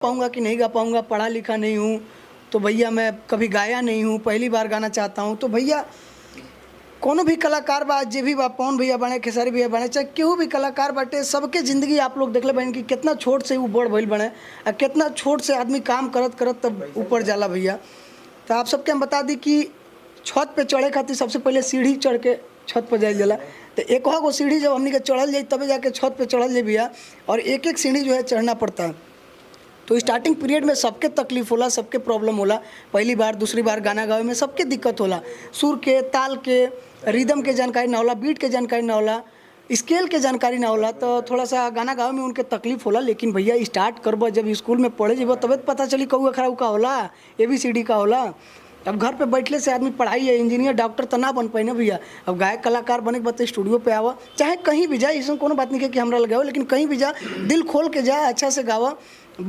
पाऊँगा कि नहीं गा पाऊँगा, पढ़ा लिखा नहीं हूँ, तो भैया मैं कभी गाया नहीं हूँ, पहली बार गाना चाहता हूँ। तो भैया कोनो भी कलाकार बा, जे भी बा, पवन भैया बाड़े, खेसारी भैया बाड़े, चाहे केहू भी कलाकार बाटे, सबके ज़िंदगी आप लोग देखले बानी कि कितना छोट से ऊ बड़ भइल बाड़े आ कितना छोट से आदमी काम करत करत तब ऊपर जाला भैया। तो आप सबके हम बता दी कि छत पे चढ़े खातिर सबसे पहले सीढ़ी चढ़ के छत पर जाइल जाला। तो एकह गो सीढ़ी जब हमनी के चढ़ल जाई तबे जाके छत पे चढ़ल जाई भैया, और एक एक सीढ़ी जो है चढ़ना पड़ता है। तो स्टार्टिंग पीरियड में सबके तकलीफ होला, सबके प्रॉब्लम होला, पहली बार दूसरी बार गाना गावे में सबके दिक्कत होला। सुर के, ताल के, रिदम के जानकारी ना होला, बीट के जानकारी ना होला, स्केल के जानकारी ना होला, तो थोड़ा सा गाना गावे में उनके तकलीफ होला। लेकिन भैया स्टार्ट करब जब स्कूल में पढ़े जेब तबे तो पता चली कौआ खराब का होला, ABCD का होला। अब घर पे बैठले से आदमी पढ़ाई है, इंजीनियर डॉक्टर तो ना बन पाए ना भैया। अब गायक कलाकार बने के बाद स्टूडियो पे आवा, चाहे कहीं भी जा, इसमें कोनो बात नहीं है कि हमरा लगाओ, लेकिन कहीं भी जा, दिल खोल के जा, अच्छा से गावा।